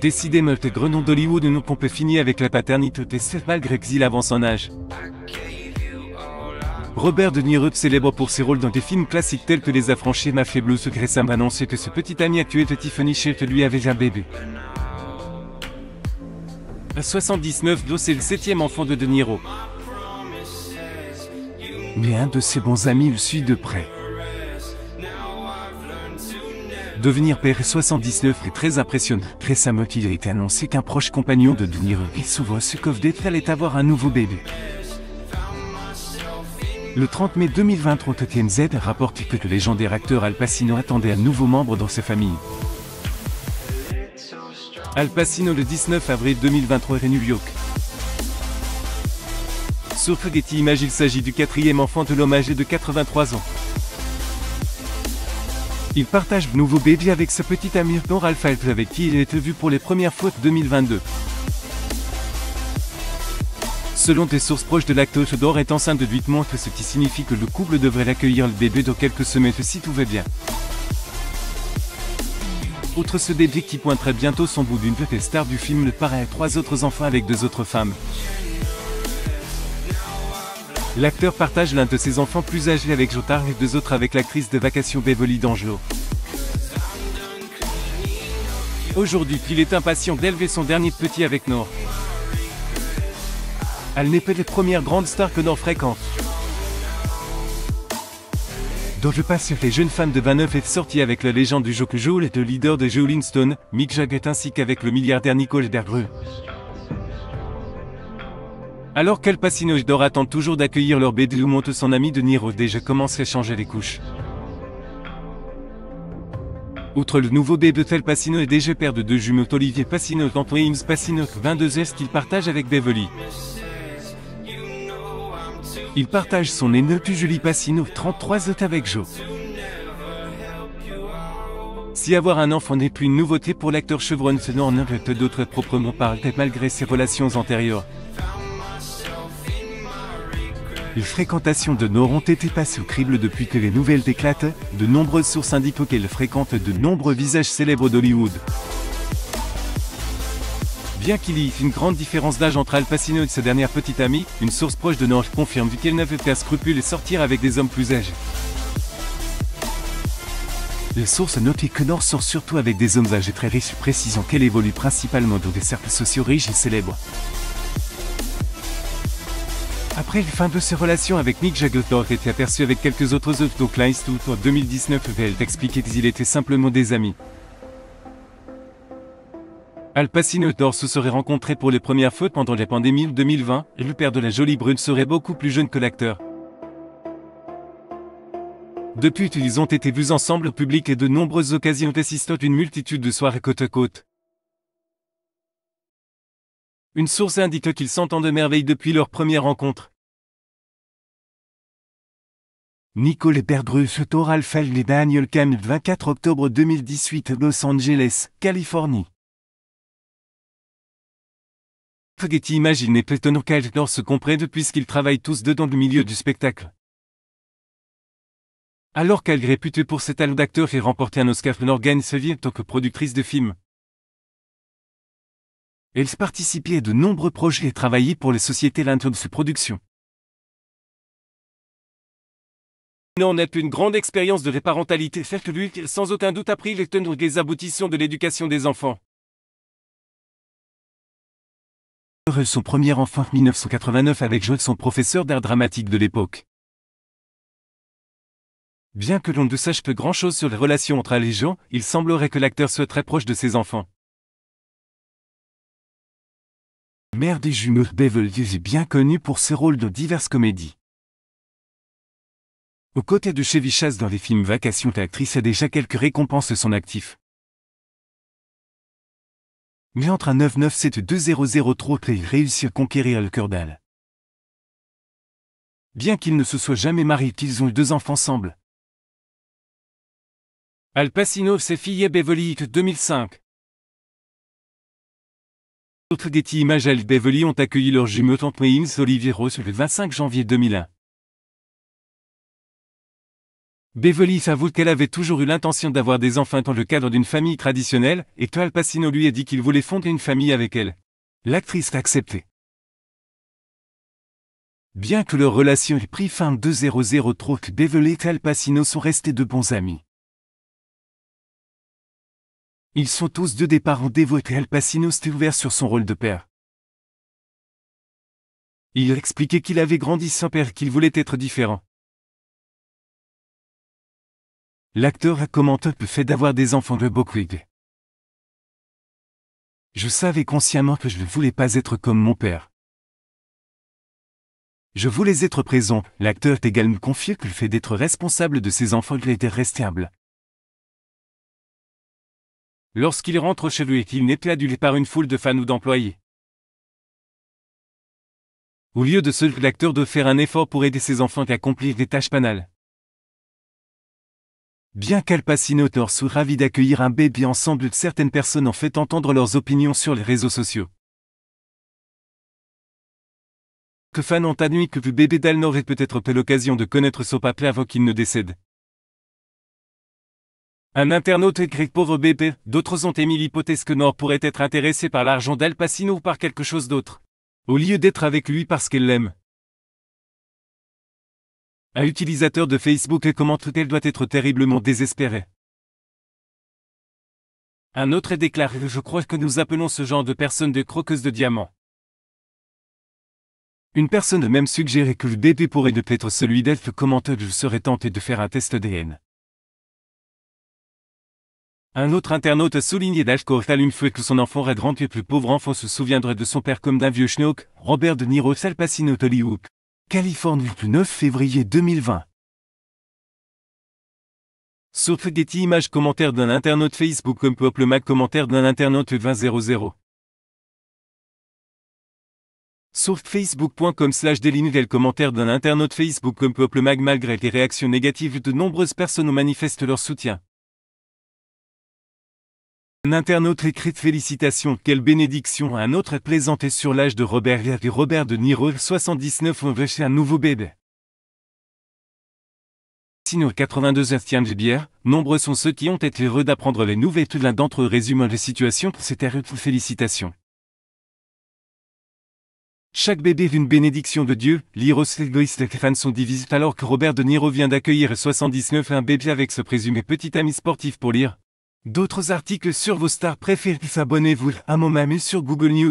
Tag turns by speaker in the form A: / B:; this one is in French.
A: Décidément, le grenon d'Hollywood ne peut finir avec la paternité malgré qu'il avance en âge. Robert De Niro célèbre pour ses rôles dans des films classiques tels que Les Affranchis et Mafia Blues. Récemment annoncé que ce petit ami actuel de Tiffany Shepard lui avait un bébé. À 79 ans, c'est le 7e enfant de De Niro. Mais un de ses bons amis le suit de près. Devenir père à 79 est très impressionnant. Récemment, il a été annoncé qu'un proche compagnon de Niro, Issouvo Sukovdet, allait avoir un nouveau bébé. Le 30 mai 2023, TMZ rapporte que le légendaire acteur Al Pacino attendait un nouveau membre dans sa famille. Al Pacino le 19 avril 2023 à New York. Sur Getty Images, il s'agit du 4e enfant de l'homme âgé de 83 ans. Il partage le nouveau bébé avec sa petite amie Ralph Alp, avec qui il a été vu pour les premières fois en 2022. Selon des sources proches de l'acteur, Dor est enceinte de 8 mois, ce qui signifie que le couple devrait accueillir le bébé dans quelques semaines si tout va bien. Outre ce bébé qui pointerait bientôt son bout, d'une petite star du film le paraît à 3 autres enfants avec 2 autres femmes. L'acteur partage l'un de ses enfants plus âgés avec Jotard et 2 autres avec l'actrice de vacation Beverly D'Angelo. Aujourd'hui, il est impatient d'élever son dernier petit avec Nor. Elle n'est pas les premières grandes stars que Nor fréquente. Dans le passé, les jeunes femmes de 29 est sortie avec la légende du jeu Joel et le leader de Rolling Stone, Mick Jagger, ainsi qu'avec le milliardaire Nicole Bergreux. Alors qu'Al Pacino et Dor attendent toujours d'accueillir leur bébé, où monte son ami De Niro déjà commence à changer les couches. Outre le nouveau bébé, Al Pacino est déjà père de 2 jumeaux, Olivier Pacino et Antoine Pacino, 22 ans, qu'il partage avec Beverly. Il partage son aîné Julie Pacino, 33 ans, avec Joe. Si avoir un enfant n'est plus une nouveauté pour l'acteur chevron, ce n'en est d'autres proprement parlé malgré ses relations antérieures. Les fréquentations de Nor ont été passées au crible depuis que les nouvelles éclatent. De nombreuses sources indiquent qu'elle fréquente de nombreux visages célèbres d'Hollywood. Bien qu'il y ait une grande différence d'âge entre Al Pacino et sa dernière petite amie, une source proche de Nor confirme qu'elle n'avait pas scrupule de sortir avec des hommes plus âgés. Les sources notent que Nor sort surtout avec des hommes âgés très riches, précisant qu'elle évolue principalement dans des cercles sociaux riches et célèbres. Après la fin de ses relations avec Mick Jagger, Dor était aperçu avec quelques autres hommes, dont Clint Eastwood en 2019, elle expliquait qu'ils étaient simplement des amis. Al Pacino et Dor se seraient rencontrés pour les premières fois pendant la pandémie 2020, et le père de la jolie brune serait beaucoup plus jeune que l'acteur. Depuis, ils ont été vus ensemble au public et de nombreuses occasions assistant à une multitude de soirées côte à côte. Une source indique qu'ils s'entendent de merveille depuis leur première rencontre. Nicole Bergreux, Dor Ralph Alp et Daniel Cam, 24 octobre 2018, Los Angeles, Californie. Getty Images, il n'est pas étonnant qu'Al Dor se comprenne puisqu'ils travaillent tous deux dans le milieu du spectacle. Alors qu'elle est réputée pour ses talents d'acteur et remporté un Oscar, Nor gagne sa vie en tant que productrice de films. Elle participait à de nombreux projets et travaillait pour les sociétés Lantos Productions. On a une grande expérience de parentalité, certes lui, sans aucun doute appris les tenants des aboutissements de l'éducation des enfants. Son premier enfant en 1989 avec Joe, son professeur d'art dramatique de l'époque. Bien que l'on ne sache peu grand-chose sur les relations entre elle et Joe, il semblerait que l'acteur soit très proche de ses enfants. Mère des jumeaux, Beverly est bien connue pour ses rôles dans diverses comédies. Aux côtés de Chevy Chase dans les films Vacation, l'actrice a déjà quelques récompenses à son actif. Mais entre un 997 et 2003, il réussit à conquérir le cœur d'Al. Bien qu'ils ne se soient jamais mariés, ils ont eu 2 enfants ensemble. Al Pacino, ses filles Beverly, 2005. Autres Getty Images, Al et Beverly ont accueilli leurs jumeaux Antoine Olivier Rose le 25 janvier 2001. Beverly avoue qu'elle avait toujours eu l'intention d'avoir des enfants dans le cadre d'une famille traditionnelle, et que Al Pacino lui a dit qu'il voulait fonder une famille avec elle. L'actrice a accepté. Bien que leur relation ait pris fin en 2003, Beverly et Al Pacino sont restés de bons amis. Ils sont tous deux des parents dévoués et Al Pacino s'était ouvert sur son rôle de père. Il expliquait qu'il avait grandi sans père et qu'il voulait être différent. L'acteur a commenté le fait d'avoir des enfants de beaucoup aidé. Je savais consciemment que je ne voulais pas être comme mon père. Je voulais être présent. L'acteur a également confié que le fait d'être responsable de ses enfants lui était resté humble. Lorsqu'il rentre chez lui, il n'est plus adulé par une foule de fans ou d'employés. Au lieu de ce, l'acteur doit faire un effort pour aider ses enfants à accomplir des tâches banales. Bien qu'Al Pacino soit ravi d'accueillir un bébé ensemble, certaines personnes ont fait entendre leurs opinions sur les réseaux sociaux. Que fans ont admis que le bébé d'Al n'aurait peut-être pas l'occasion de connaître son papa avant qu'il ne décède. Un internaute écrit pauvre bébé, d'autres ont émis l'hypothèse que Nor pourrait être intéressée par l'argent d'Al Pacino ou par quelque chose d'autre, au lieu d'être avec lui parce qu'elle l'aime. Un utilisateur de Facebook commente qu'elle doit être terriblement désespérée. Un autre déclare « Je crois que nous appelons ce genre de personnes des croqueuses de diamants ». Une personne a même suggéré que le bébé pourrait ne pas être celui d'elle. Commenteur « Je serais tenté de faire un test ADN ». Un autre internaute a souligné d'Ashcore allume feu que son enfant aurait rendu plus pauvre enfant se souviendrait de son père comme d'un vieux schnock, Robert De Niro Al Pacino Hollywood, Californie le 9 février 2020. Source Getty Images commentaire d'un internaute Facebook comme Peuple Mag commentaire d'un internaute 2000. Source facebook.com/Daily Nouvelle commentaire d'un internaute Facebook comme Peuple Mag malgré les réactions négatives de nombreuses personnes manifestent leur soutien. Un internaute écrit félicitations, quelle bénédiction. Un autre est plaisanté sur l'âge de Robert et Robert De Niro 79 ont veché un nouveau bébé. Sinon 82 tient de bière, nombreux sont ceux qui ont été heureux d'apprendre les nouvelles. L'un d'entre eux résume la situation pour cette félicitations. Chaque bébé est une bénédiction de Dieu, Liros égoïste et les fans sont divisés alors que Robert De Niro vient d'accueillir 79 un bébé avec ce présumé petit ami sportif pour lire. D'autres articles sur vos stars préférées. Abonnez-vous à mon mamus sur Google News.